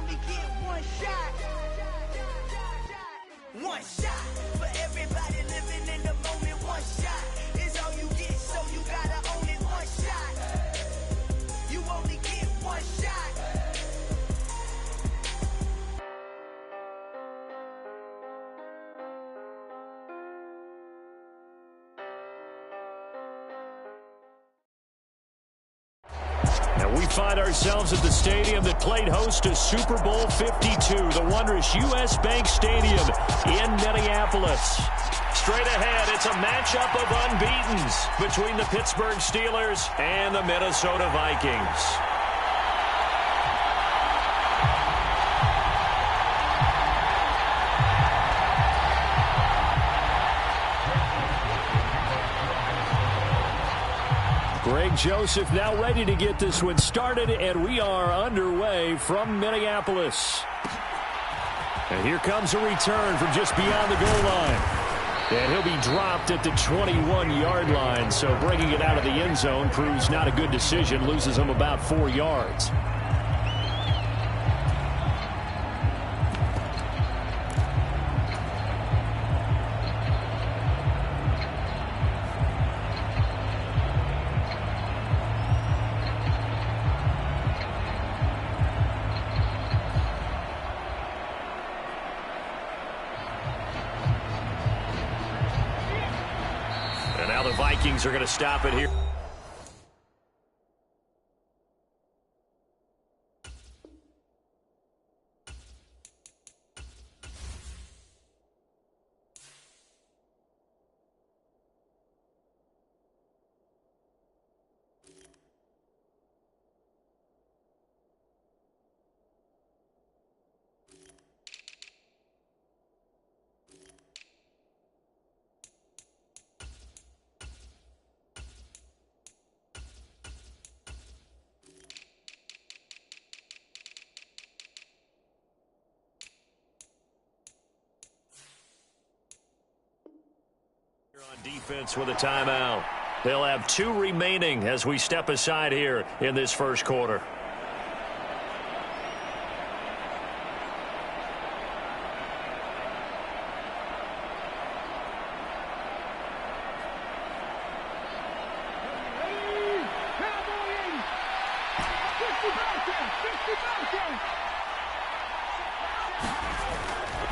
only get one shot. One shot for everybody living in the moment. One shot is all you get, so you gotta own it. One shot. You only get one shot. And we find ourselves at the stadium that played host to Super Bowl 52, the wondrous U.S. Bank Stadium in Minneapolis. Straight ahead, it's a matchup of unbeatens between the Pittsburgh Steelers and the Minnesota Vikings. Greg Joseph now ready to get this one started, and we are underway from Minneapolis. And here comes a return from just beyond the goal line. And he'll be dropped at the 21-yard line, so bringing it out of the end zone proves not a good decision, loses him about 4 yards. The Vikings are going to stop it here. On defense with a timeout. They'll have 2 remaining as we step aside here in this first quarter.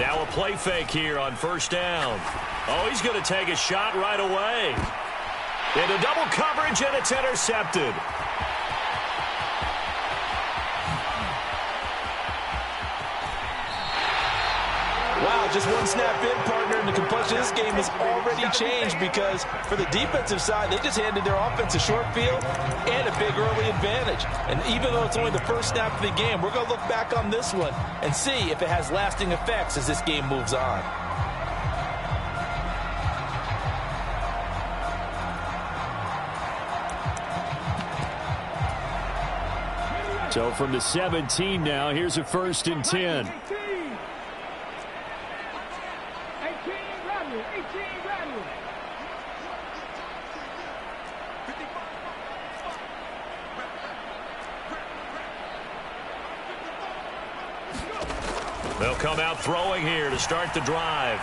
Now a play fake here on first down. Oh, he's going to take a shot right away. Into double coverage, and it's intercepted. Wow, just one snap in, partner, and the complexion of this game has already changed because for the defensive side, they just handed their offense a short field and a big early advantage. And even though it's only the first snap of the game, we're going to look back on this one and see if it has lasting effects as this game moves on. So from the 17 now, here's a 1st and 10. They'll come out throwing here to start the drive.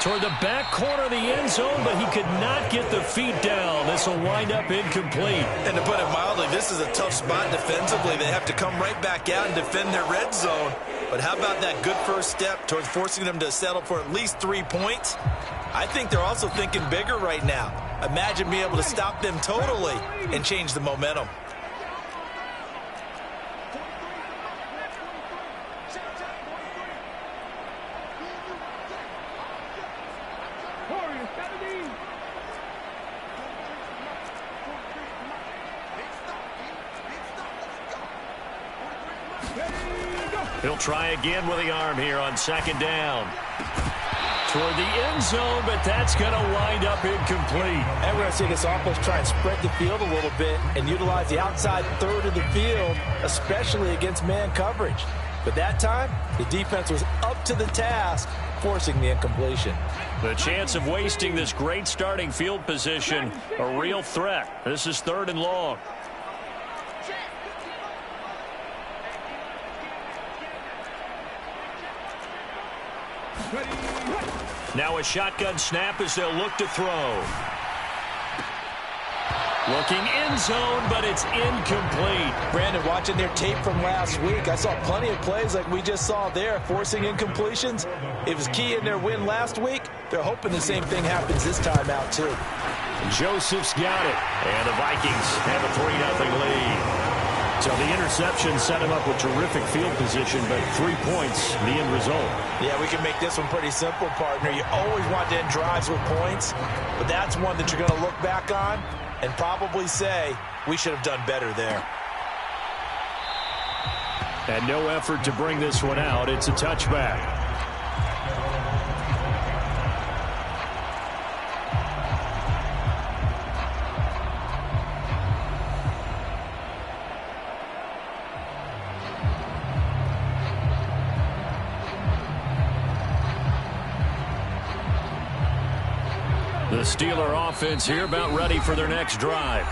Toward the back corner of the end zone, but he could not get the feet down. This will wind up incomplete. And to put it mildly, this is a tough spot defensively. They have to come right back out and defend their red zone. But how about that good first step towards forcing them to settle for at least 3 points? I think they're also thinking bigger right now. Imagine being able to stop them totally and change the momentum. He'll try again with the arm here on 2nd down. Toward the end zone, but that's going to wind up incomplete. And we're going to see this offense try and spread the field a little bit and utilize the outside third of the field, especially against man coverage. But that time, the defense was up to the task, forcing the incompletion. The chance of wasting this great starting field position, a real threat. This is 3rd and long. Now a shotgun snap as they'll look to throw. Looking end zone, but it's incomplete. Brandon, watching their tape from last week, I saw plenty of plays like we just saw there, forcing incompletions. It was key in their win last week. They're hoping the same thing happens this time out, too. Joseph's got it, and the Vikings have a 3-0 lead. So the interception set him up with terrific field position, but 3 points, the end result. Yeah, we can make this one pretty simple, partner. You always want to end drives with points, but that's one that you're going to look back on and probably say, we should have done better there. And no effort to bring this one out. It's a touchback. The Steeler offense here about ready for their next drive.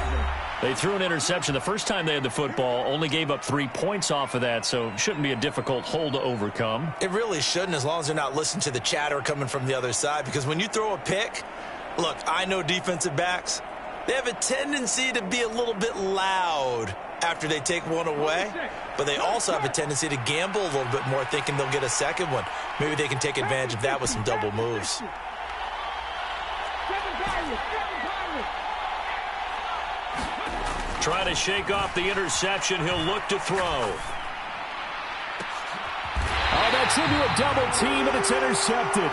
They threw an interception the first time they had the football, only gave up 3 points off of that, so it shouldn't be a difficult hole to overcome. It really shouldn't, as long as they're not listening to the chatter coming from the other side, because when you throw a pick, look, I know defensive backs, they have a tendency to be a little bit loud after they take one away, but they also have a tendency to gamble a little bit more, thinking they'll get a second one. Maybe they can take advantage of that with some double moves. Trying to shake off the interception. He'll look to throw. Oh, that's into a double team, and it's intercepted.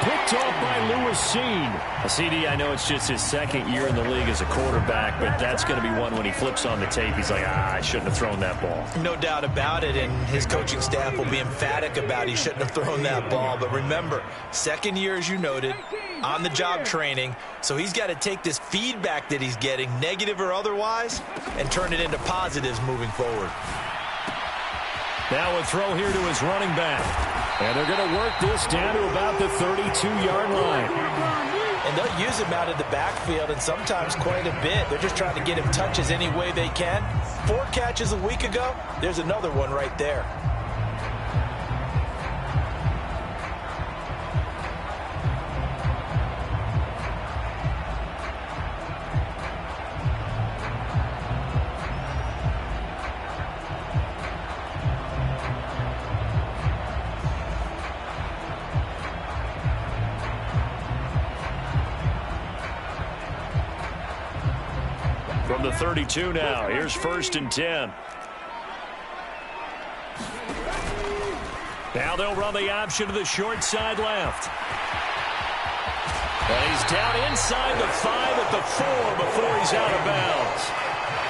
Picked off by Lewis Seen. CD, I know it's just his second year in the league as a quarterback, but that's going to be one when he flips on the tape. He's like, I shouldn't have thrown that ball. No doubt about it, and his coaching staff will be emphatic about he shouldn't have thrown that ball. But remember, second year, as you noted, on-the-job training, so he's got to take this feedback that he's getting, negative or otherwise, and turn it into positives moving forward. Now a throw here to his running back. And they're going to work this down to about the 32-yard line. And they'll use him out of the backfield, and sometimes quite a bit. They're just trying to get him touches any way they can. 4 catches a week ago. There's another one right there. From the 32 now, here's 1st and 10. Now they'll run the option to the short side left. And he's down inside the 5 at the 4 before he's out of bounds.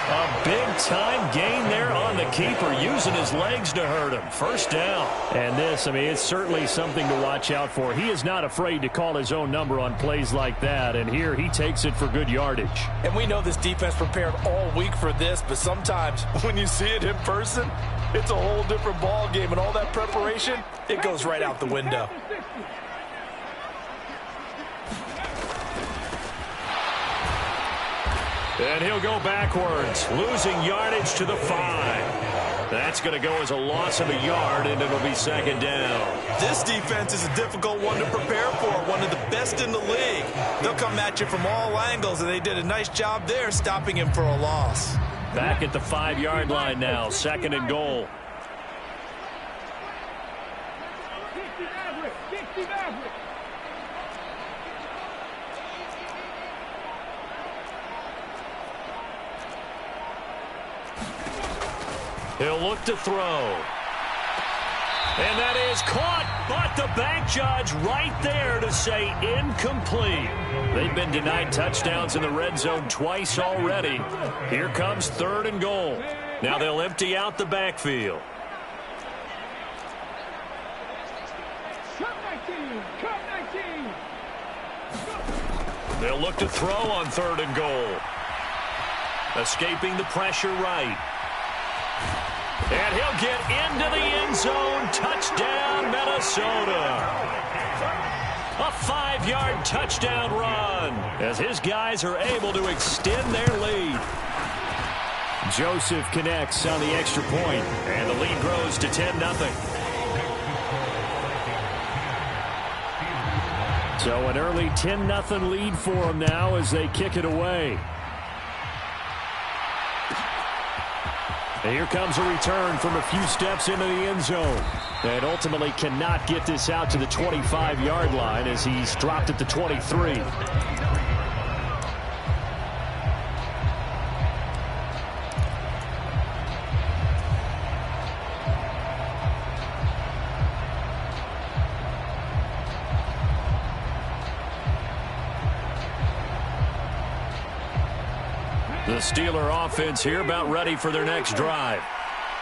A big-time gain there on the keeper, using his legs to hurt him. 1st down. And this, I mean, it's certainly something to watch out for. He is not afraid to call his own number on plays like that, and here he takes it for good yardage. And we know this defense prepared all week for this, but sometimes when you see it in person, it's a whole different ball game, and all that preparation, it goes right out the window. And he'll go backwards, losing yardage to the 5. That's going to go as a loss of a yard, and it'll be 2nd down. This defense is a difficult one to prepare for, one of the best in the league. They'll come at you from all angles, and they did a nice job there stopping him for a loss. Back at the 5-yard line now, 2nd and goal. He'll look to throw. And that is caught, but the bank judge right there to say incomplete. They've been denied touchdowns in the red zone twice already. Here comes 3rd and goal. Now they'll empty out the backfield. They'll look to throw on 3rd and goal. Escaping the pressure right. And he'll get into the end zone. Touchdown, Minnesota. A 5-yard touchdown run as his guys are able to extend their lead. Joseph connects on the extra point, and the lead grows to 10-0. So an early 10-0 lead for them now as they kick it away. And here comes a return from a few steps into the end zone. And ultimately cannot get this out to the 25-yard line as he's dropped at the 23. The Steeler offense here about ready for their next drive.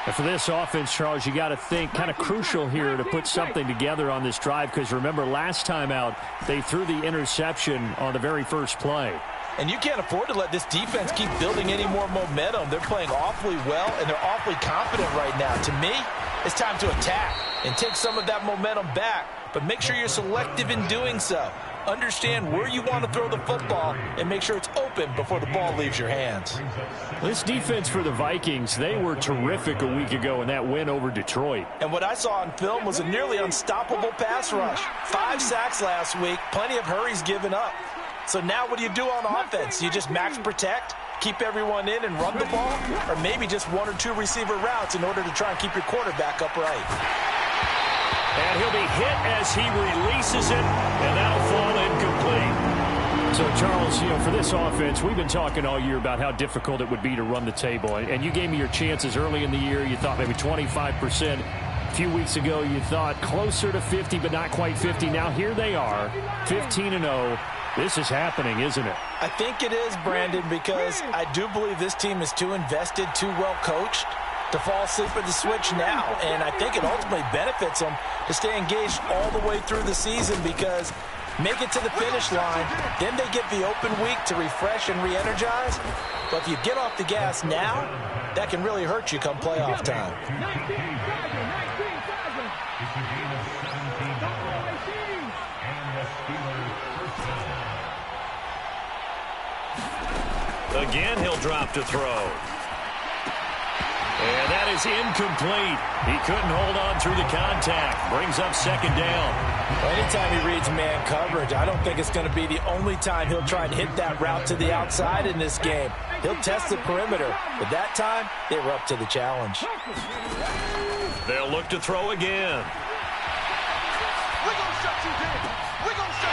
And for this offense, Charles, you got to think kind of crucial here to put something together on this drive because remember last time out they threw the interception on the very first play. And you can't afford to let this defense keep building any more momentum. They're playing awfully well, and they're awfully confident right now. To me, it's time to attack and take some of that momentum back, but make sure you're selective in doing so. Understand where you want to throw the football and make sure it's open before the ball leaves your hands. This defense for the Vikings, they were terrific a week ago in that win over Detroit. And what I saw on film was a nearly unstoppable pass rush. 5 sacks last week, plenty of hurries given up. So now what do you do on offense? You just max protect, keep everyone in and run the ball, or maybe just 1 or 2 receiver routes in order to try and keep your quarterback upright. And he'll be hit as he releases it, and that'll fall incomplete. So, Charles, for this offense, we've been talking all year about how difficult it would be to run the table. And you gave me your chances early in the year. You thought maybe 25%. A few weeks ago, you thought closer to 50, but not quite 50. Now here they are, 15-0. This is happening, isn't it? I think it is, Brandon, because I do believe this team is too invested, too well coached to fall asleep at the switch now. And I think it ultimately benefits them to stay engaged all the way through the season because make it to the finish line, then they get the open week to refresh and re-energize. But if you get off the gas now, that can really hurt you come playoff time. Again, he'll drop to throw. And that is incomplete. He couldn't hold on through the contact. Brings up second down. Well, anytime he reads man coverage, I don't think it's going to be the only time he'll try and hit that route to the outside in this game. He'll test the perimeter, but that time, they were up to the challenge. They'll look to throw again.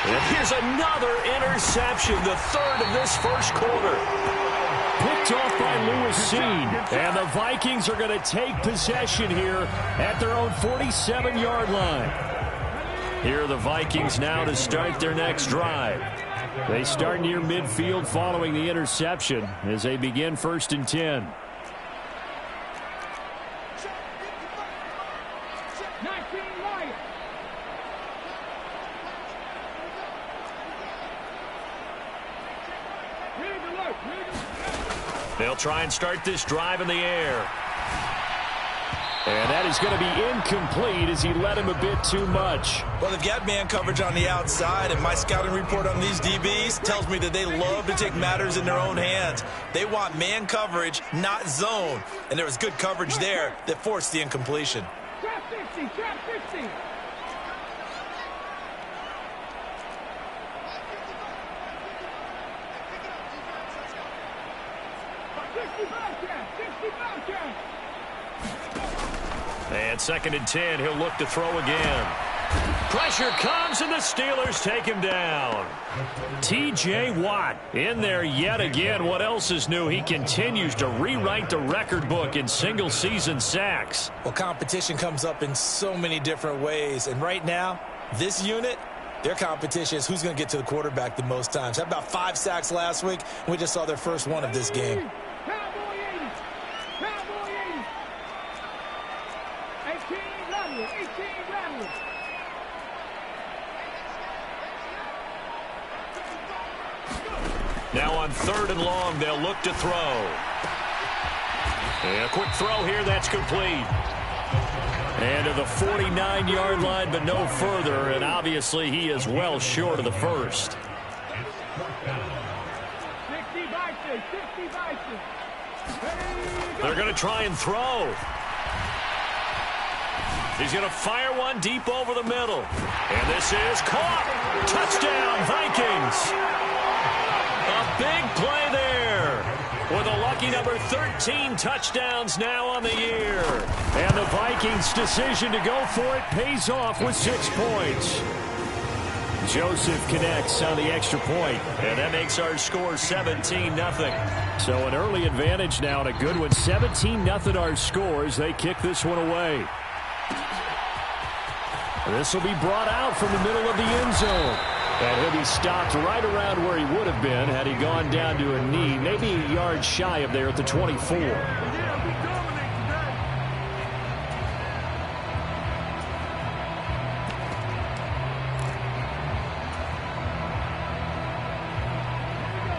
And here's another interception, the third of this first quarter. Picked off by Lewis Seen. And the Vikings are going to take possession here at their own 47-yard line. Here are the Vikings now to start their next drive. They start near midfield following the interception as they begin 1st and 10. They'll try and start this drive in the air. And that is going to be incomplete as he led him a bit too much. Well, they've got man coverage on the outside, and my scouting report on these DBs tells me that they love to take matters in their own hands. They want man coverage, not zone. And there was good coverage there that forced the incompletion. Trap 50, trap 50. And 2nd and 10, he'll look to throw again. Pressure comes, and the Steelers take him down. T.J. Watt in there yet again. What else is new? He continues to rewrite the record book in single-season sacks. Well, competition comes up in so many different ways. And right now, this unit, their competition is who's going to get to the quarterback the most times. Had about 5 sacks last week, and we just saw their first one of this game. Now on 3rd and long, they'll look to throw. And a quick throw here, that's complete. And to the 49-yard line, but no further. And obviously, he is well short of the first. Ready, They're going to try and throw. He's going to fire one deep over the middle. And this is caught. Touchdown, Vikings. A big play there. With a lucky number 13 touchdowns now on the year. And the Vikings' decision to go for it pays off with 6 points. Joseph connects on the extra point, and that makes our score 17-0. So an early advantage now and a good one. 17-0 our score as they kick this one away. This will be brought out from the middle of the end zone. And he'll be stopped right around where he would have been had he gone down to a knee, maybe a yard shy of there at the 24.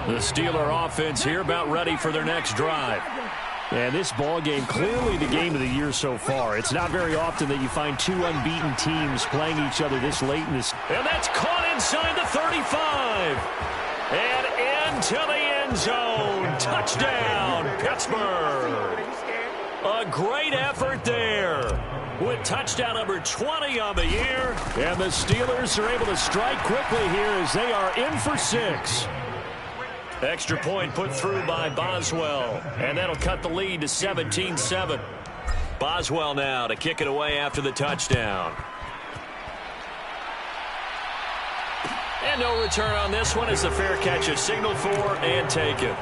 The Steeler offense here about ready for their next drive. And this ball game, clearly the game of the year so far. It's not very often that you find two unbeaten teams playing each other this late in this. And that's caught inside the 35. And into the end zone. Touchdown, Pittsburgh. A great effort there. With touchdown number 20 on the year. And the Steelers are able to strike quickly here as they are in for 6. Extra point put through by Boswell, and that'll cut the lead to 17-7. Boswell now to kick it away after the touchdown. And no return on this one as the fair catch is signaled for and taken.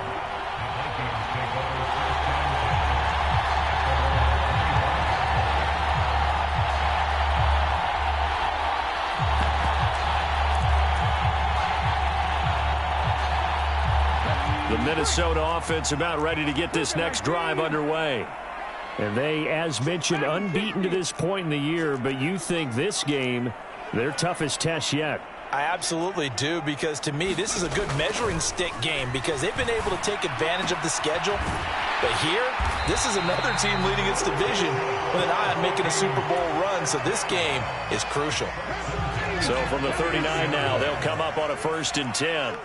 The Minnesota offense about ready to get this next drive underway. And they, as mentioned, unbeaten to this point in the year, but you think this game, their toughest test yet. I absolutely do, because to me, this is a good measuring stick game because they've been able to take advantage of the schedule. But here, this is another team leading its division with an eye on making a Super Bowl run, so this game is crucial. So from the 39 now, they'll come up on a 1st and 10.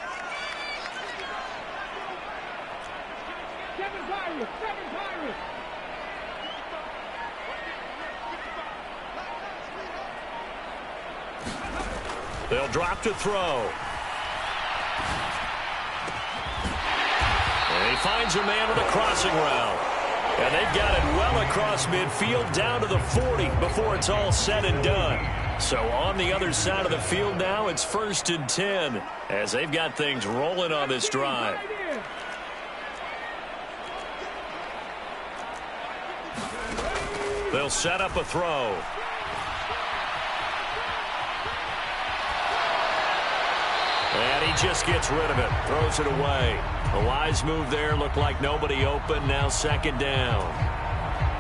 They'll drop to throw. And he finds a man with a crossing route. And they've got it well across midfield down to the 40 before it's all said and done. So on the other side of the field now, it's 1st and 10 as they've got things rolling on this drive. They'll set up a throw. And he just gets rid of it, throws it away. A wise move there, looked like nobody open, now 2nd down.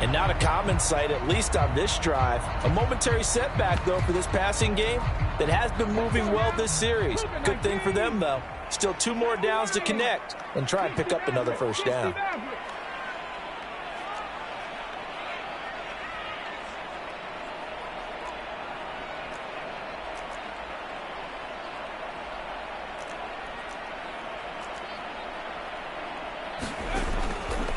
And not a common sight, at least on this drive. A momentary setback, though, for this passing game that has been moving well this series. Good thing for them, though. Still 2 more downs to connect and try and pick up another 1st down.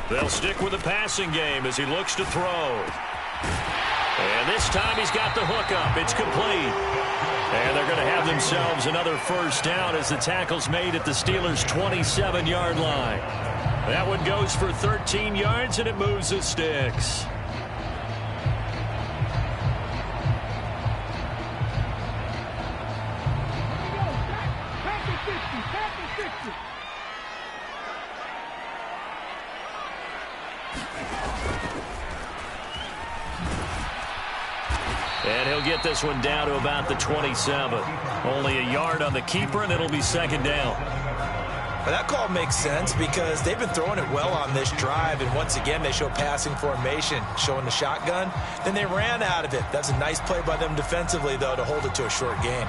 They'll stick with the passing game as he looks to throw. And this time he's got the hook up. It's complete. And they're going to have themselves another 1st down as the tackle's made at the Steelers' 27-yard line. That one goes for 13 yards, and it moves the sticks. And he'll get this one down to about the 27. Only a yard on the keeper, and it'll be 2nd down. Well, that call makes sense because they've been throwing it well on this drive, and once again they show passing formation, showing the shotgun. Then they ran out of it. That's a nice play by them defensively, though, to hold it to a short gain.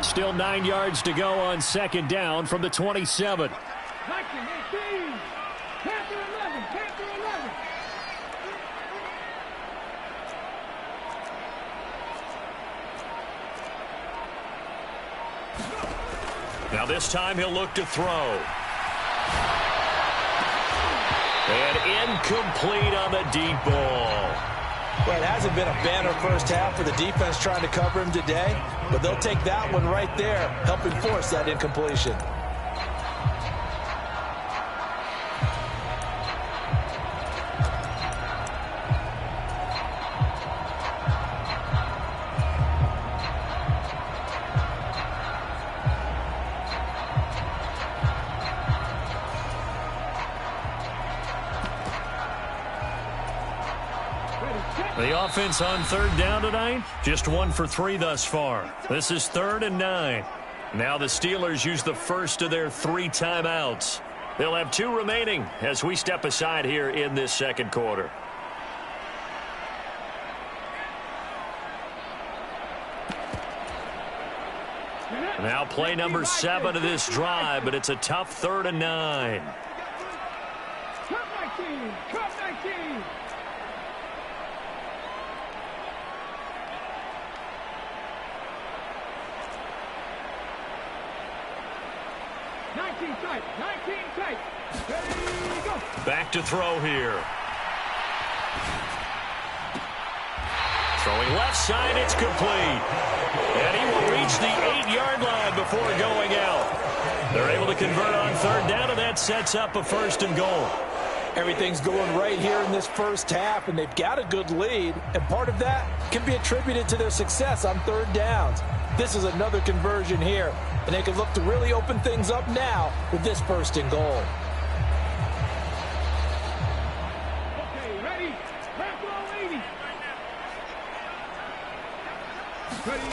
Still 9 yards to go on 2nd down from the 27. Now this time he'll look to throw. And Incomplete on the deep ball. Well, it hasn't been a banner first half for the defense trying to cover him today, but they'll take that one right there, helping force that incompletion. The offense on third down tonight, just 1 for 3 thus far. This is 3rd and 9. Now the Steelers use the first of their 3 timeouts. They'll have 2 remaining as we step aside here in this second quarter. Now play number 7 of this drive, but it's a tough 3rd and 9. Cut 19! Cut 19! Tight, 19 tight. Ready, go. Back to throw here. Throwing left side, it's complete. And he will reach the 8-yard line before going out. They're able to convert on third down, and that sets up a 1st and goal. Everything's going right here in this first half, and they've got a good lead, and part of that can be attributed to their success on third downs. This is another conversion here, and they can look to really open things up now with this 1st and goal. Okay, ready? Back row 80. Ready?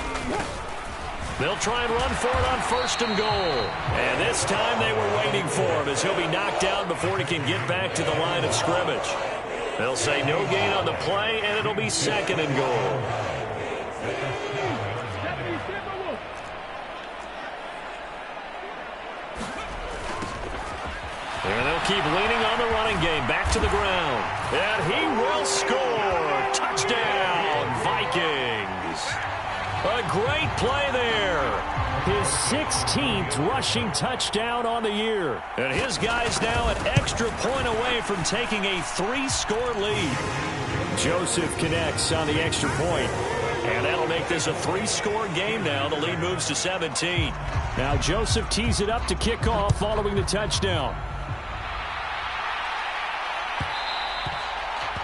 They'll try and run for it on 1st and goal. And this time they were waiting for him as he'll be knocked down before he can get back to the line of scrimmage. They'll say no gain on the play, and it'll be 2nd and goal. And they'll keep leaning on the running game. Back to the ground. And he will score. Touchdown, Vikings. A great play there. His 16th rushing touchdown on the year. And his guys now an extra point away from taking a 3-score lead. Joseph connects on the extra point. And that'll make this a 3-score game now. The lead moves to 17. Now Joseph tees it up to kick off following the touchdown.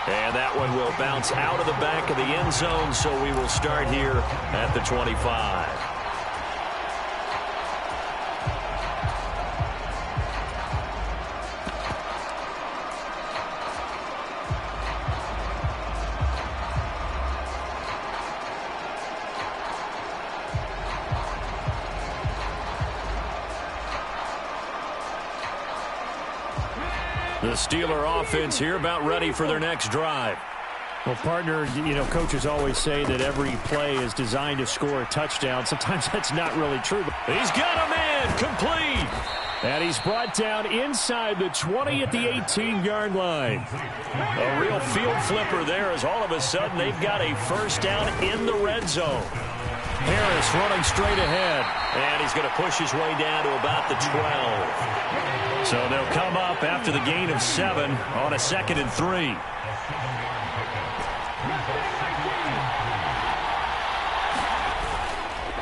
And that one will bounce out of the back of the end zone, so we will start here at the 25. The Steeler offense here about ready for their next drive. Well, partner, you know, coaches always say that every play is designed to score a touchdown. Sometimes that's not really true. But he's got a man complete. And he's brought down inside the 20 at the 18-yard line. A real field flipper there as all of a sudden they've got a 1st down in the red zone. Harris running straight ahead. And he's going to push his way down to about the 12. So they'll come up after the gain of 7 on a 2nd and 3.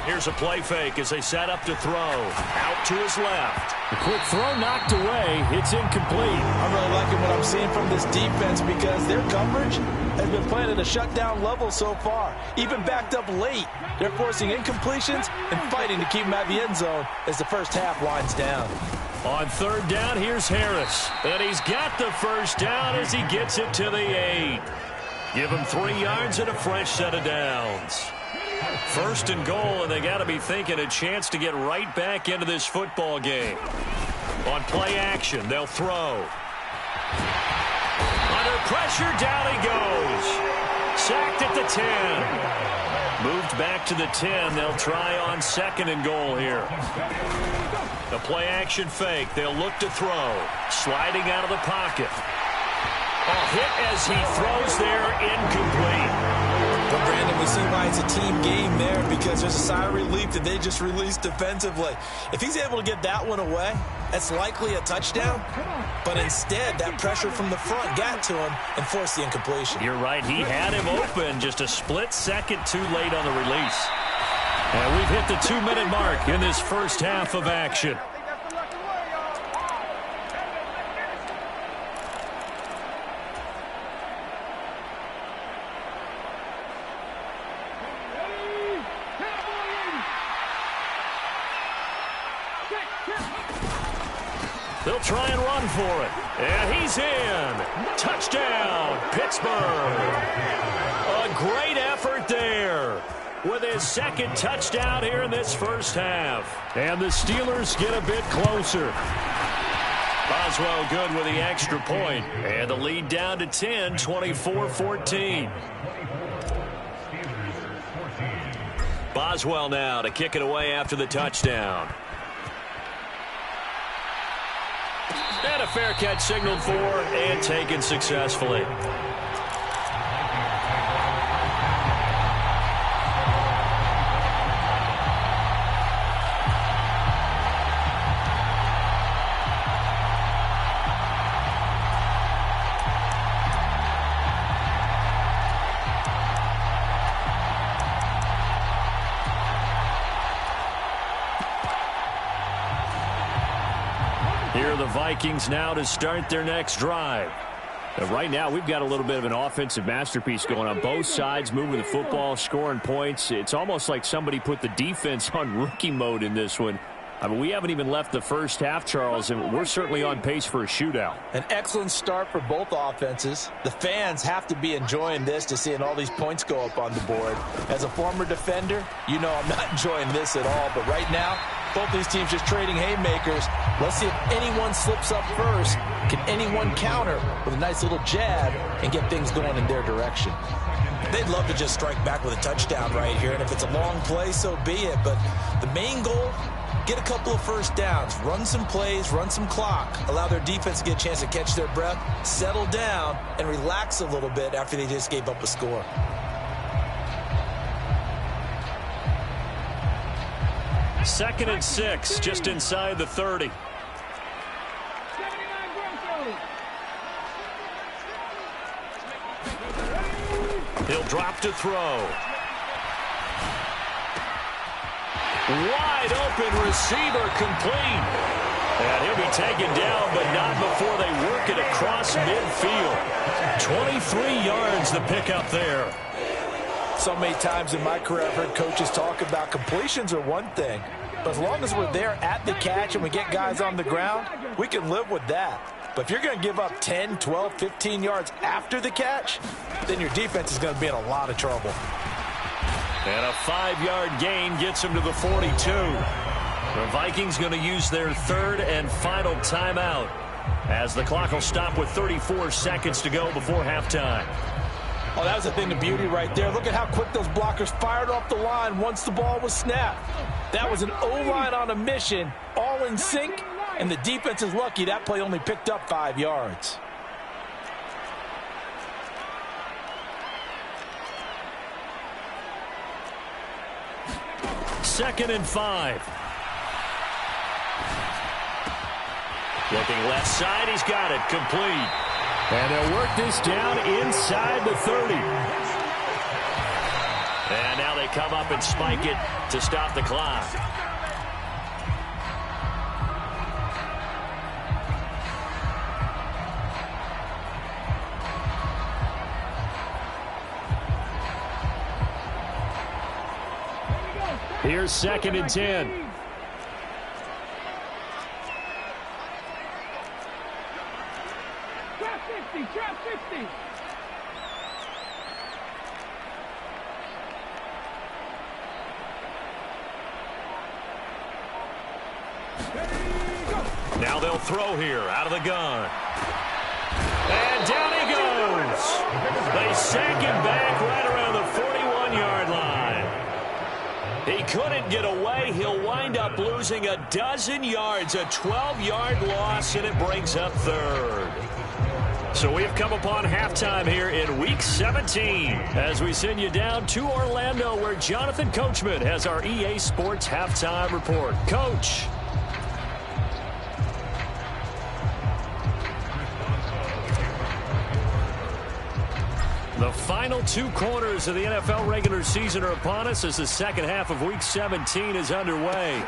Here's a play fake as they set up to throw. Out to his left. The quick throw knocked away. It's incomplete. I'm really liking what I'm seeing from this defense because their coverage has been playing at a shutdown level so far. Even backed up late, they're forcing incompletions and fighting to keep them at the end zone as the first half winds down. On third down, here's Harris. And he's got the 1st down as he gets it to the 8. Give him 3 yards and a fresh set of downs. 1st and goal, and they got to be thinking a chance to get right back into this football game. On play action, they'll throw. Under pressure, down he goes. Sacked at the 10. Moved back to the 10. They'll try on 2nd and goal here. The play action fake. They'll look to throw. Sliding out of the pocket. A hit as he throws there, incomplete. And we see why it's a team game there, because there's a sigh of relief that they just released defensively. If he's able to get that one away, that's likely a touchdown. But instead, that pressure from the front got to him and forced the incompletion. You're right. He had him open just a split second too late on the release. And we've hit the 2-minute mark in this first half of action. They'll try and run for it. And he's in. Touchdown, Pittsburgh. A great effort there with his second touchdown here in this first half. And the Steelers get a bit closer. Boswell good with the extra point. And the lead down to 10, 24-14. Boswell now to kick it away after the touchdown. And a fair catch signaled for and taken successfully. Here are the Vikings now to start their next drive. Right now, we've got a little bit of an offensive masterpiece going on both sides, moving the football, scoring points. It's almost like somebody put the defense on rookie mode in this one. I mean, we haven't even left the first half, Charles, and we're certainly on pace for a shootout. An excellent start for both offenses. The fans have to be enjoying this to seeing all these points go up on the board. As a former defender, you know I'm not enjoying this at all. But right now, both these teams just trading haymakers. Let's see if anyone slips up first. Can anyone counter with a nice little jab and get things going in their direction? They'd love to just strike back with a touchdown right here. And if it's a long play, so be it. But the main goal, get a couple of first downs, run some plays, run some clock, allow their defense to get a chance to catch their breath, settle down, and relax a little bit after they just gave up a score. Second and 6, just inside the 30. He'll drop to throw. Wide open receiver complete. And he'll be taken down, but not before they work it across midfield. 23 yards the pickup there. So many times in my career I've heard coaches talk about completions are one thing, but as long as we're there at the catch and we get guys on the ground, we can live with that. But if you're going to give up 10, 12, 15 yards after the catch, then your defense is going to be in a lot of trouble. And a 5-yard gain gets him to the 42. The Vikings going to use their third and final timeout as the clock will stop with 34 seconds to go before halftime. Oh, that was a thing of beauty right there. Look at how quick those blockers fired off the line once the ball was snapped. That was an O-line on a mission, all in sync, and the defense is lucky that play only picked up 5 yards. Second and 5. Looking left side, he's got it, complete. And they'll work this down inside the 30. And now they come up and spike it to stop the clock. Here's second and 10. Trap 50. Now they'll throw here out of the gun. And down he goes. They sack him back right around the 41-yard line. He couldn't get away. He'll wind up losing a dozen yards, a 12-yard loss, and it brings up third. So we've come upon halftime here in Week 17 as we send you down to Orlando where Jonathan Coachman has our EA Sports Halftime Report. Coach. The final 2 quarters of the NFL regular season are upon us as the second half of Week 17 is underway.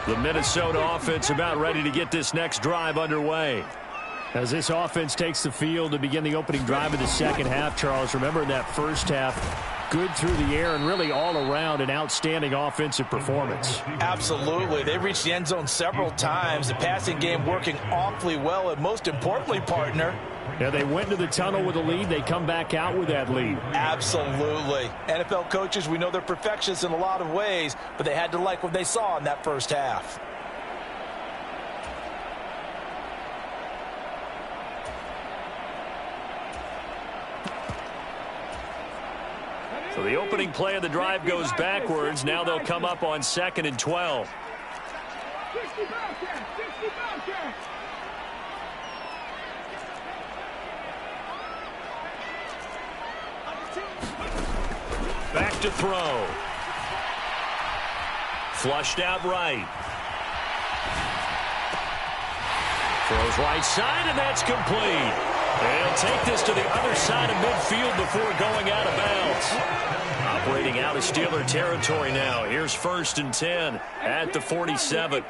The Minnesota offense about ready to get this next drive underway. As this offense takes the field to begin the opening drive of the second half, Charles, remember in that first half, good through the air and really all around an outstanding offensive performance. Absolutely. They reached the end zone several times. The passing game working awfully well, and most importantly, partner, yeah, they went to the tunnel with a lead. They come back out with that lead. Absolutely. NFL coaches, we know they're perfectionists in a lot of ways, but they had to like what they saw in that first half. So the opening play of the drive goes backwards. Now they'll come up on 2nd and 12. 60 Bobcats, 60 Bobcats. Back to throw. Flushed out right. Throws right side, and that's complete. They'll take this to the other side of midfield before going out of bounds. Operating out of Steeler territory now. Here's 1st and 10 at the 47.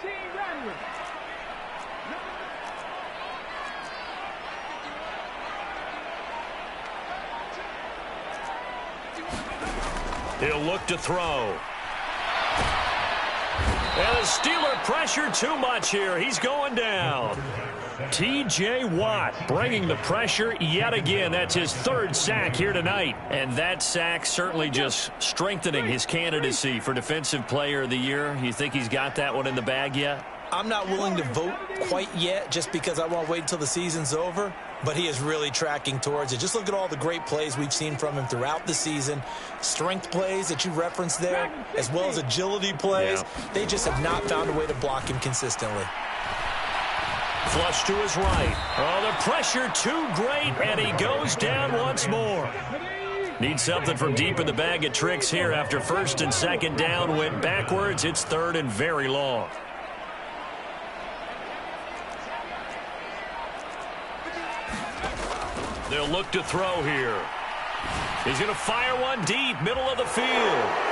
He'll look to throw. And the Steeler pressure too much here. He's going down. T.J. Watt bringing the pressure yet again. That's his 3rd sack here tonight. And that sack certainly just strengthening his candidacy for Defensive Player of the Year. You think he's got that one in the bag yet? I'm not willing to vote quite yet just because I want to wait until the season's over. But he is really tracking towards it. Just look at all the great plays we've seen from him throughout the season. Strength plays that you referenced there, as well as agility plays. Yeah. They just have not found a way to block him consistently. Flush to his right. Oh, the pressure too great, and he goes down once more. Needs something from deep in the bag of tricks here after 1st and 2nd down. Went backwards. It's 3rd and very long. They'll look to throw here. He's going to fire one deep, middle of the field.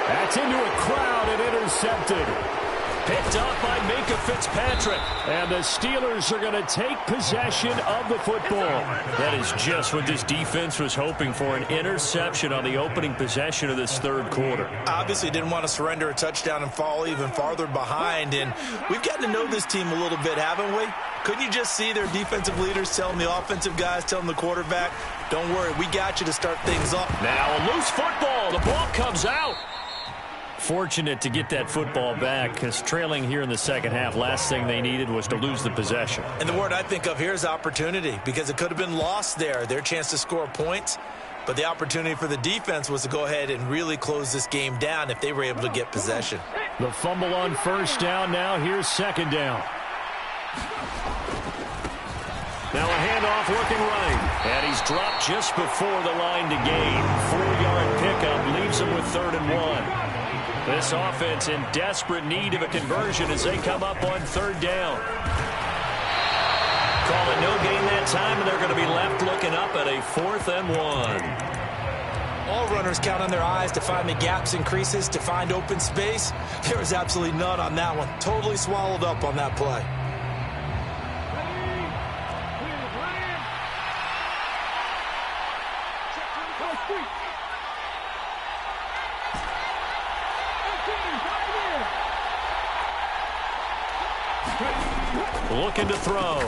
That's into a crowd and intercepted. Picked up by Minka Fitzpatrick. And the Steelers are going to take possession of the football. That is just what this defense was hoping for, an interception on the opening possession of this 3rd quarter. Obviously didn't want to surrender a touchdown and fall even farther behind. And we've gotten to know this team a little bit, haven't we? Couldn't you just see their defensive leaders telling the offensive guys, telling the quarterback, don't worry, we got you to start things off. Now a loose football. The ball comes out. Fortunate to get that football back because trailing here in the second half, last thing they needed was to lose the possession. And the word I think of here is opportunity because it could have been lost there, their chance to score points. But the opportunity for the defense was to go ahead and really close this game down if they were able to get possession. The fumble on 1st down now. Here's 2nd down. Now a handoff looking right. And he's dropped just before the line to gain. 4-yard pickup leaves him with 3rd and 1. This offense in desperate need of a conversion as they come up on 3rd down. Call it no gain that time, and they're going to be left looking up at a 4th and 1. All runners count on their eyes to find the gaps and creases, to find open space. There was absolutely none on that one. Totally swallowed up on that play. Looking to throw.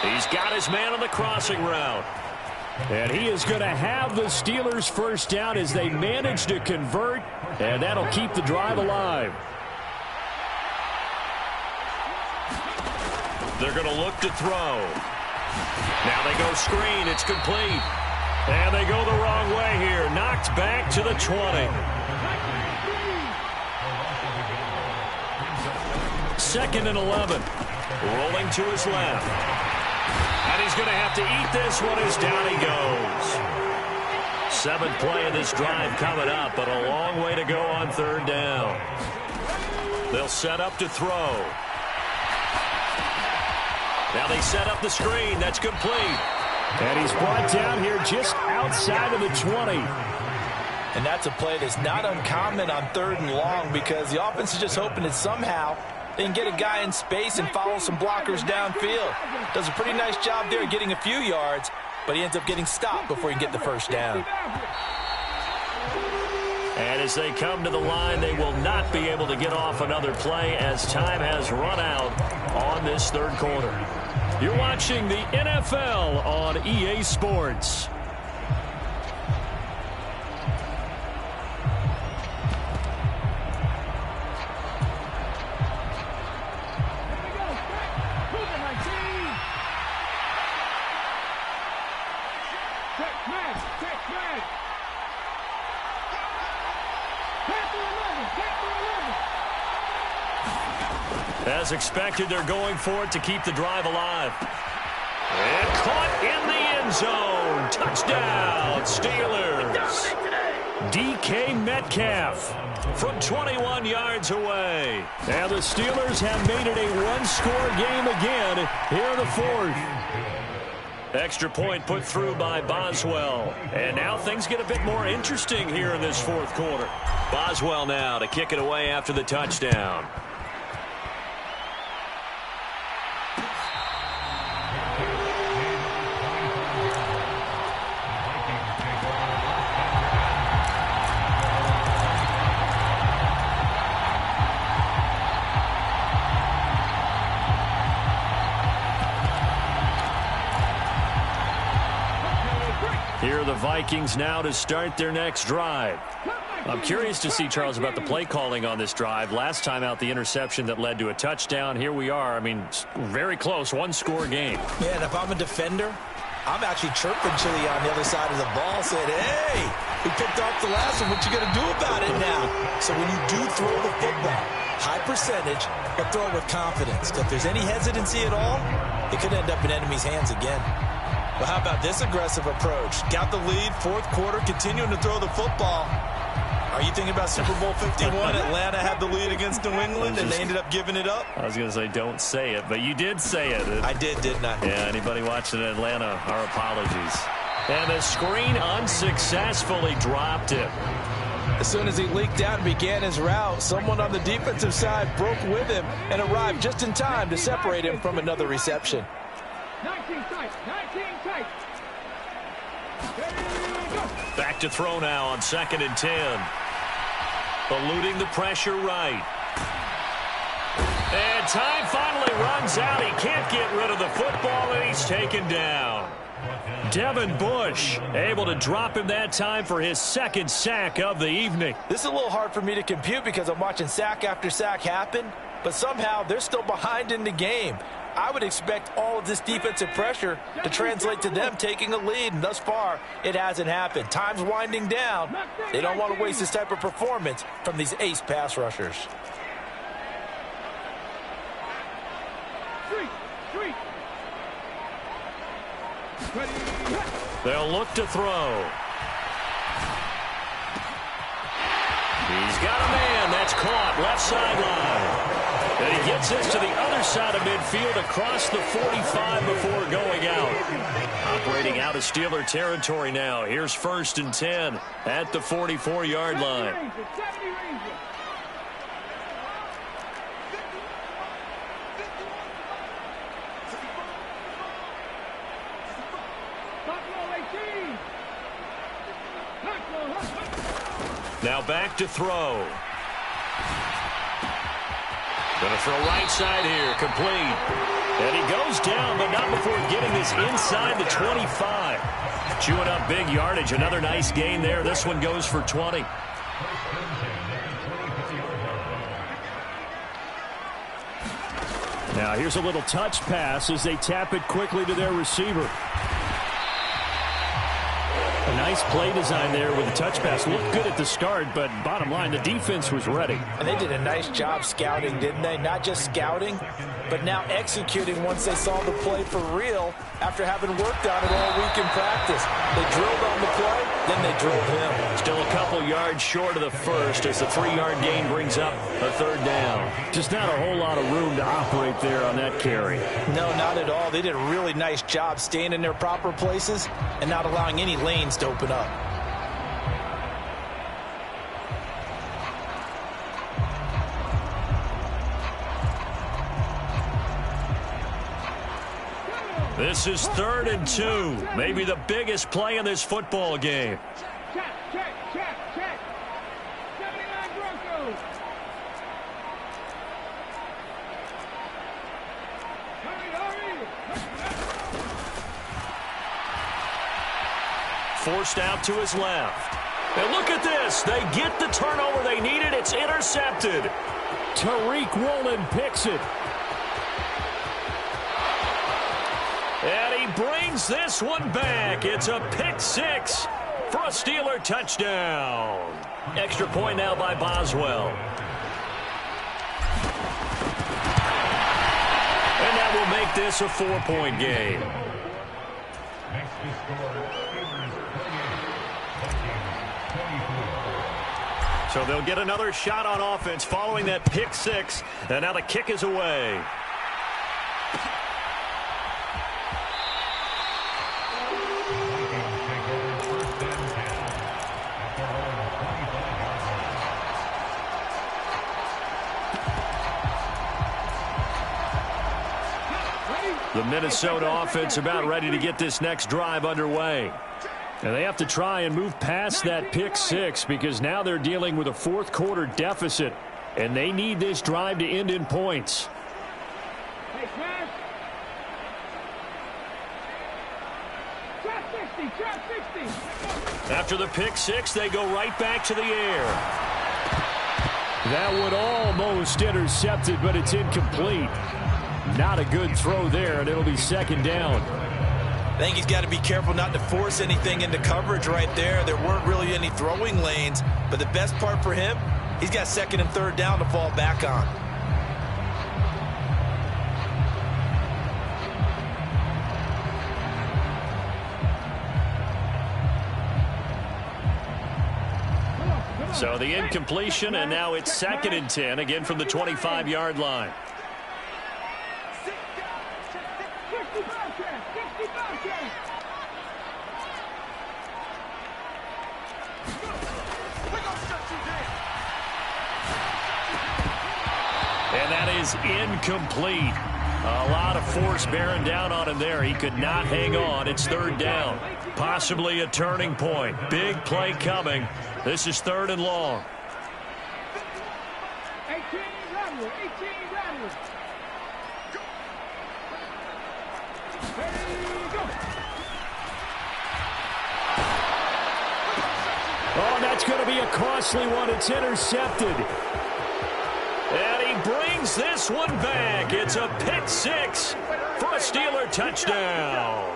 He's got his man on the crossing route. And he is going to have the Steelers' 1st down as they manage to convert. And that'll keep the drive alive. They're going to look to throw. Now they go screen. It's complete. And they go the wrong way here. Knocked back to the 20. Second and 11. Rolling to his left. And he's going to have to eat this one as down he goes. 7th play of this drive coming up, but a long way to go on 3rd down. They'll set up to throw. Now they set up the screen. That's complete. And he's brought down here just outside of the 20. And that's a play that's not uncommon on 3rd and long because the offense is just hoping that somehow they can get a guy in space and follow some blockers downfield. Does a pretty nice job there getting a few yards, but he ends up getting stopped before he can get the first down. And as they come to the line, they will not be able to get off another play as time has run out on this 3rd quarter. You're watching the NFL on EA Sports. As expected, they're going for it to keep the drive alive. And caught in the end zone. Touchdown, Steelers. DK Metcalf from 21 yards away. And the Steelers have made it a one-score game again here in the 4th. Extra point put through by Boswell. And now things get a bit more interesting here in this 4th quarter. Boswell now to kick it away after the touchdown. Here are the Vikings now to start their next drive. I'm curious to see, Charles, about the play calling on this drive. Last time out, the interception that led to a touchdown. Here we are. I mean, very close, one-score game. Yeah, and if I'm a defender, I'm actually chirping Chili on the other side of the ball, saying, hey, we picked off the last one. What you going to do about it now? So when you do throw the football, high percentage, but throw it with confidence. If there's any hesitancy at all, it could end up in enemy's hands again. Well, how about this aggressive approach? Got the lead, 4th quarter, continuing to throw the football. Are you thinking about Super Bowl 51? Atlanta had the lead against New England, and they ended up giving it up? I was going to say don't say it, but you did say it. I did, didn't I? Yeah, anybody watching Atlanta, our apologies. And the screen unsuccessfully dropped it. As soon as he leaked out and began his route, someone on the defensive side broke with him and arrived just in time to separate him from another reception. 19 tight, 19 tight. Back to throw now on 2nd and 10. Eluding the pressure right. And time finally runs out. He can't get rid of the football, and he's taken down. Devin Bush able to drop him that time for his 2nd sack of the evening. This is a little hard for me to compute because I'm watching sack after sack happen, but somehow they're still behind in the game. I would expect all of this defensive pressure to translate to them taking a lead, and thus far, it hasn't happened. Time's winding down. They don't want to waste this type of performance from these ace pass rushers. They'll look to throw. He's got a man. That's caught. Left sideline. And he gets this to the other side of midfield across the 45 before going out. Operating out of Steeler territory now. Here's 1st and 10 at the 44-yard line. Now back to throw. Going to throw right side here, complete. And he goes down, but not before getting this inside the 25. Chewing up big yardage. Another nice gain there. This one goes for 20. Now here's a little touch pass as they tap it quickly to their receiver. A nice play design there with the touch pass. Looked good at the start, but bottom line, the defense was ready. And they did a nice job scouting, didn't they? Not just scouting, but now executing once they saw the play for real after having worked on it all week in practice. They drilled on the play, then they drilled him. Still a couple yards short of the first as the 3-yard gain brings up a third down. Just not a whole lot of room to operate there on that carry. No, not at all. They did a really nice job staying in their proper places and not allowing any lanes to open up. This is 3rd and 2. Maybe the biggest play in this football game. Check. 79 Broncos. Hurry. Forced out to his left. And look at this. They get the turnover they needed. It's intercepted. Tariq Woolen picks it. And he brings this one back. It's a pick 6 for a Steeler touchdown. Extra point now by Boswell. And that will make this a 4-point game. So they'll get another shot on offense following that pick 6. And now the kick is away. The Minnesota offense about ready to get this next drive underway. And they have to try and move past that pick 6 because now they're dealing with a fourth-quarter deficit, and they need this drive to end in points. Hey, smash. Trap 60. After the pick 6, they go right back to the air. That one almost intercepted, but it's incomplete. Not a good throw there, and it'll be 2nd down. I think he's got to be careful not to force anything into coverage right there. There weren't really any throwing lanes, but the best part for him, he's got 2nd and 3rd down to fall back on. So the incompletion, and now it's 2nd and 10, again from the 25-yard line. 60 Broadcast. And that is incomplete. A lot of force bearing down on him there. He could not hang on. It's 3rd down. Possibly a turning point. Big play coming. This is 3rd and long. 18 Rattler. Oh, that's going to be a costly one. It's intercepted. And he brings this one back. It's a pick 6 for a Steeler touchdown.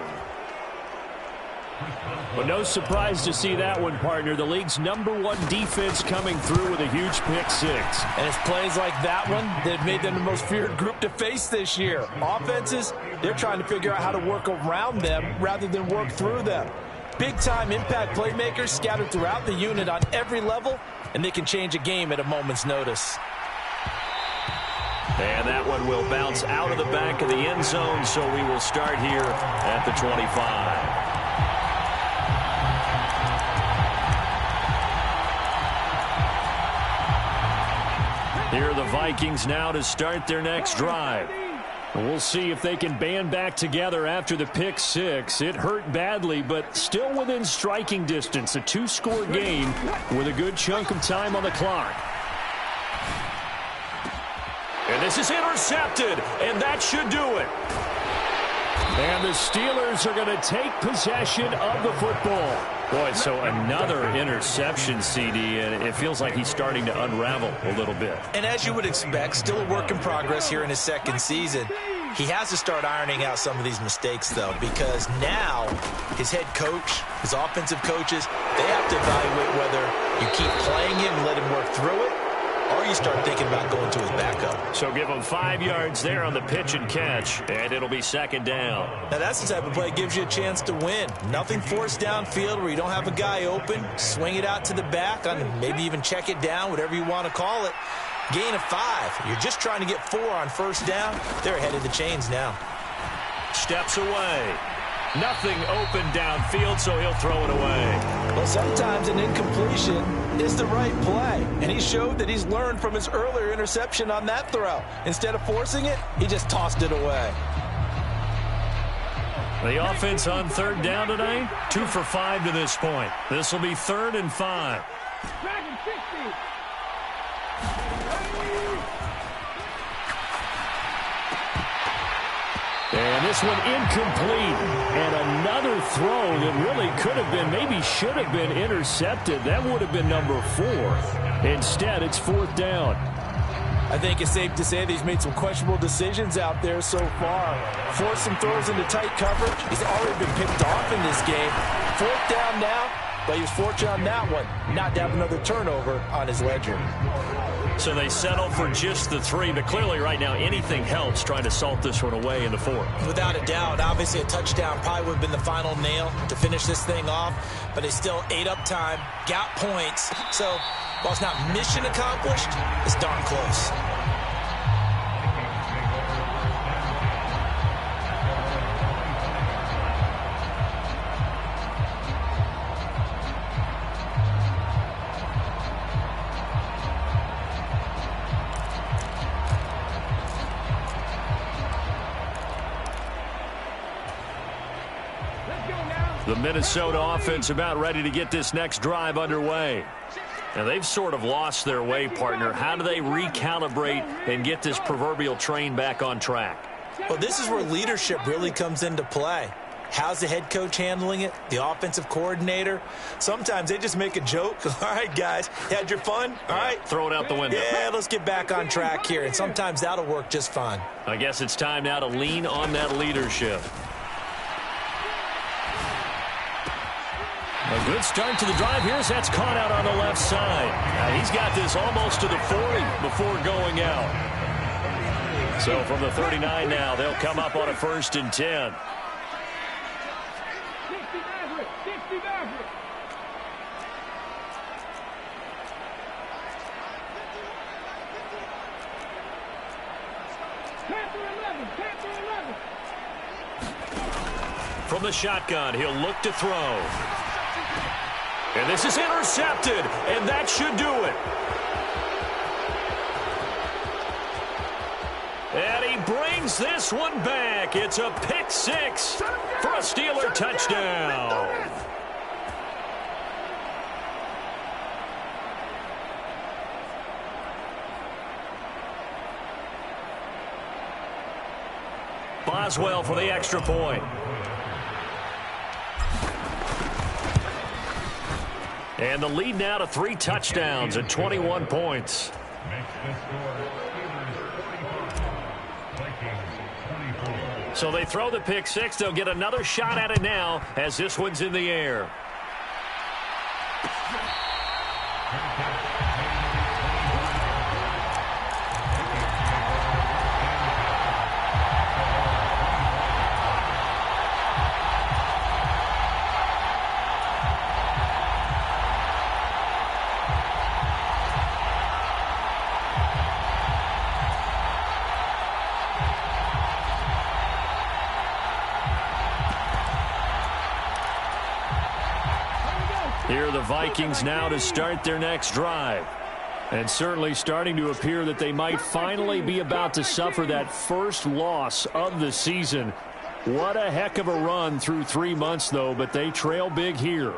But no surprise to see that one, partner. The league's #1 defense coming through with a huge pick 6. And it's plays like that one that made them the most feared group to face this year. Offenses, they're trying to figure out how to work around them rather than work through them. Big-time impact playmakers scattered throughout the unit on every level, and they can change a game at a moment's notice. And that one will bounce out of the back of the end zone, so we will start here at the 25. Here are the Vikings now to start their next drive. We'll see if they can band back together after the pick 6. It hurt badly, but still within striking distance. A 2-score game with a good chunk of time on the clock. And this is intercepted, and that should do it. And the Steelers are going to take possession of the football. Boy, so another interception, CD, and it feels like he's starting to unravel a little bit. And as you would expect, still a work in progress here in his second season. He has to start ironing out some of these mistakes, though, because now his head coach, his offensive coaches, they have to evaluate whether you keep playing him and let him work through it, or you start thinking about going to his backup. So give him 5 yards there on the pitch and catch, and it'll be second down. Now, that's the type of play that gives you a chance to win. Nothing forced downfield where you don't have a guy open. Swing it out to the back, on maybe even check it down, whatever you want to call it. Gain of 5. You're just trying to get 4 on first down. They're ahead of the chains now. Steps away. Nothing open downfield, so he'll throw it away. Well, sometimes an incompletion is the right play, and he showed that he's learned from his earlier interception on that throw. Instead of forcing it, he just tossed it away. The offense on third down tonight, 2 for 5 to this point. This will be 3rd and 5. Dragon 60. And this one incomplete. And another throw that really could have been, maybe should have been intercepted. That would have been number 4. Instead, it's 4th down. I think it's safe to say that he's made some questionable decisions out there so far. Forced some throws into tight coverage. He's already been picked off in this game. 4th down now, but he was fortunate on that one not to have another turnover on his ledger. So they settle for just the 3, but clearly right now anything helps trying to salt this one away in the 4th. Without a doubt, obviously a touchdown probably would have been the final nail to finish this thing off, but they still ate up time, got points. So while it's not mission accomplished, it's darn close. The Minnesota offense about ready to get this next drive underway. And they've sort of lost their way, partner. How do they recalibrate and get this proverbial train back on track? Well, this is where leadership really comes into play. How's the head coach handling it? The offensive coordinator? Sometimes they just make a joke. All right, guys, had your fun? All right. Throw it out the window. Yeah, let's get back on track here. And sometimes that'll work just fine. I guess it's time now to lean on that leadership. A good start to the drive here as that's caught out on the left side. Now he's got this almost to the 40 before going out. So from the 39 now, they'll come up on a 1st and 10. 60 Maverick. 60 Maverick. Panther 11. Panther 11. From the shotgun, he'll look to throw. And this is intercepted, and that should do it. And he brings this one back. It's a pick 6 for a Steeler touchdown. Boswell for the extra point. And the lead now to 3 touchdowns at 21 points. So they throw the pick 6. They'll get another shot at it now as this one's in the air. Here are the Vikings now to start their next drive. And certainly starting to appear that they might finally be about to suffer that first loss of the season. What a heck of a run through 3 months, though, but they trail big here.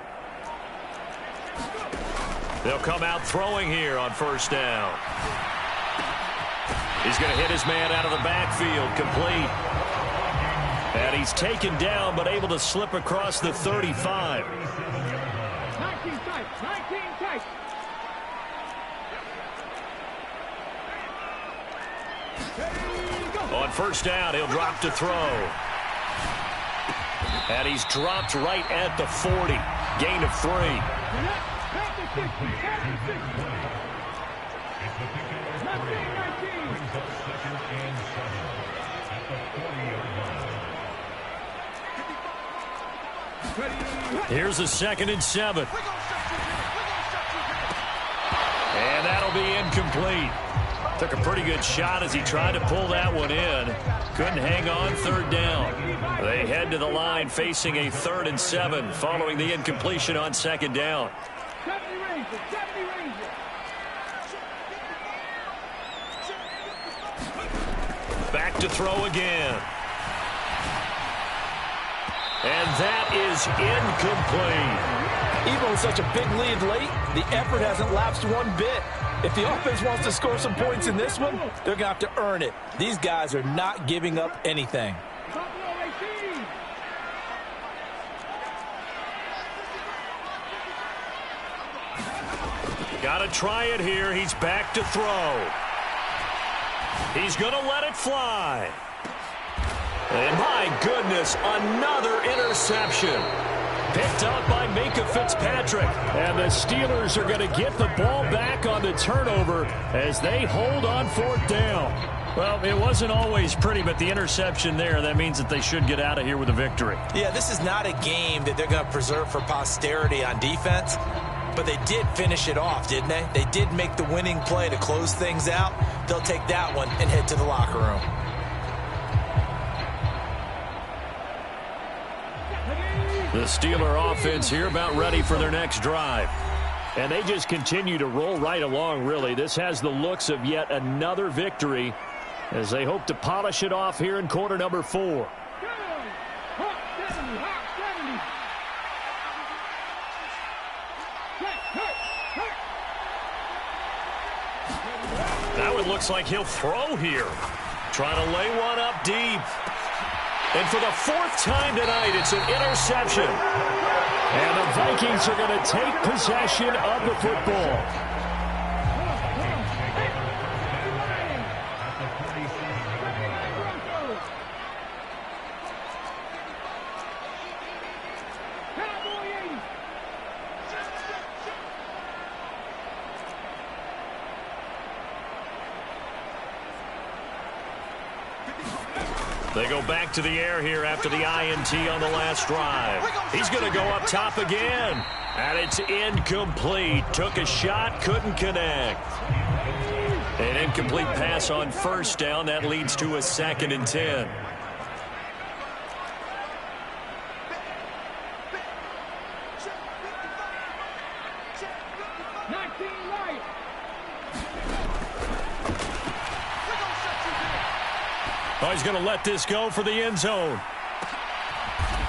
They'll come out throwing here on 1st down. He's going to hit his man out of the backfield, complete. And he's taken down, but able to slip across the 35. 19 tight. 19 tight. On first down, he'll drop to throw. And he's dropped right at the 40. Gain of 3. At the 60. At the 60. 19. Here's a 2nd and 7. And that'll be incomplete. Took a pretty good shot as he tried to pull that one in. Couldn't hang on 3rd down. They head to the line facing a 3rd and 7 following the incompletion on 2nd down. 70 Ranger. 70 Ranger. Back to throw again. And that is incomplete. Even with such a big lead late, the effort hasn't lapsed one bit. If the offense wants to score some points in this one, they're going to have to earn it. These guys are not giving up anything. Got to try it here. He's back to throw. He's going to let it fly. And my goodness, another interception. Picked up by Minka Fitzpatrick. And the Steelers are going to get the ball back on the turnover as they hold on 4th down. Well, it wasn't always pretty, but the interception there, that means that they should get out of here with a victory. Yeah, this is not a game that they're going to preserve for posterity on defense, but they did finish it off, didn't they? They did make the winning play to close things out. They'll take that one and head to the locker room. The Steeler offense here about ready for their next drive. And they just continue to roll right along, really. This has the looks of yet another victory as they hope to polish it off here in quarter number 4. That one looks like he'll throw here. Trying to lay one up deep. And for the 4th time tonight, it's an interception. And the Vikings are going to take possession of the football. They go back to the air here after the INT on the last drive. He's going to go up top again. And it's incomplete. Took a shot, couldn't connect. An incomplete pass on first down. That leads to a 2nd and 10. Oh, he's going to let this go for the end zone.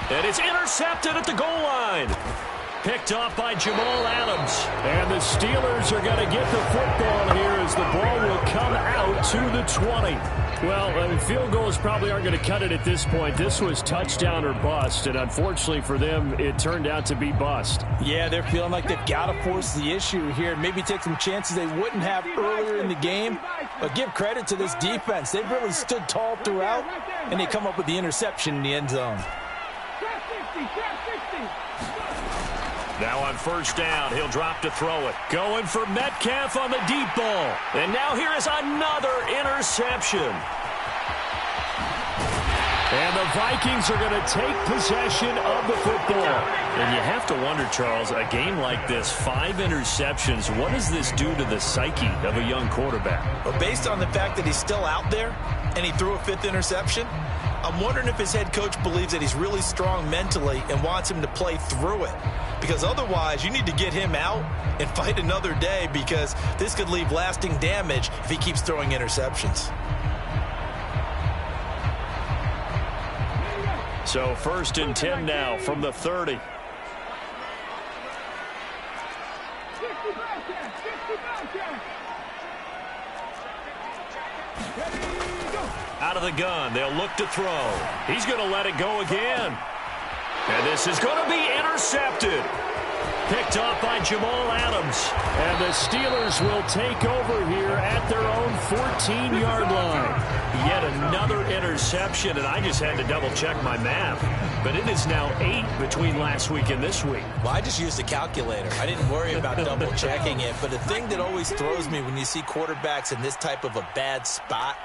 And it's intercepted at the goal line. Picked off by Jamal Adams. And the Steelers are going to get the football here as the ball will come out to the 20. Well, field goals probably aren't going to cut it at this point. This was touchdown or bust, and unfortunately for them, it turned out to be bust. Yeah, they're feeling like they've got to force the issue here. Maybe take some chances they wouldn't have earlier in the game. But give credit to this defense. They've really stood tall throughout, and they come up with the interception in the end zone. Now on first down, he'll drop to throw it. Going for Metcalf on the deep ball. And now here is another interception. And the Vikings are going to take possession of the football. And you have to wonder, Charles, a game like this, 5 interceptions, what does this do to the psyche of a young quarterback? Well, based on the fact that he's still out there and he threw a 5th interception, I'm wondering if his head coach believes that he's really strong mentally and wants him to play through it. Because otherwise, you need to get him out and fight another day, because this could leave lasting damage if he keeps throwing interceptions. So 1st and 10 now from the 30. out of the gun. They'll look to throw. He's going to let it go again. And this is going to be intercepted. Picked off by Jamal Adams. And the Steelers will take over here at their own 14-yard line. Yet another interception, and I just had to double-check my math. But it is now 8 between last week and this week. Well, I just used a calculator. I didn't worry about double-checking it. But the thing that always throws me when you see quarterbacks in this type of a bad spot,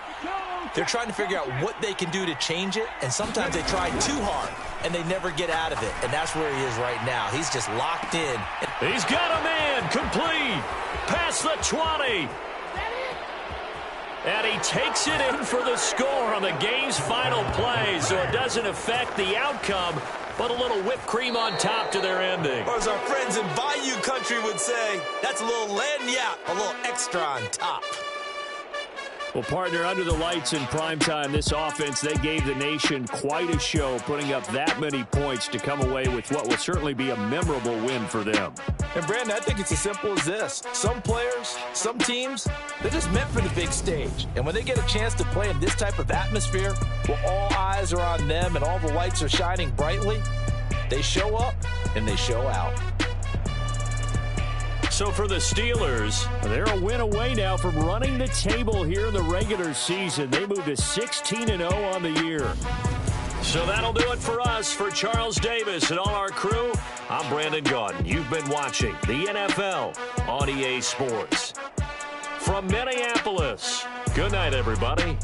they're trying to figure out what they can do to change it, and sometimes they try too hard, and they never get out of it. And that's where he is right now. He's just locked in. He's got a man complete past the 20. And he takes it in for the score on the game's final play, so it doesn't affect the outcome, but a little whipped cream on top to their ending. Or as our friends in Bayou Country would say, that's a little lagniappe, a little extra on top. Well, partner, under the lights in primetime, this offense, they gave the nation quite a show, putting up that many points to come away with what will certainly be a memorable win for them. And, Brandon, I think it's as simple as this. Some players, some teams, they're just meant for the big stage. And when they get a chance to play in this type of atmosphere, where all eyes are on them and all the lights are shining brightly, they show up and they show out. So for the Steelers, they're a win away now from running the table here in the regular season. They move to 16-0 on the year. So that'll do it for us. For Charles Davis and all our crew, I'm Brandon Gaudin. You've been watching the NFL on EA Sports. From Minneapolis, good night, everybody.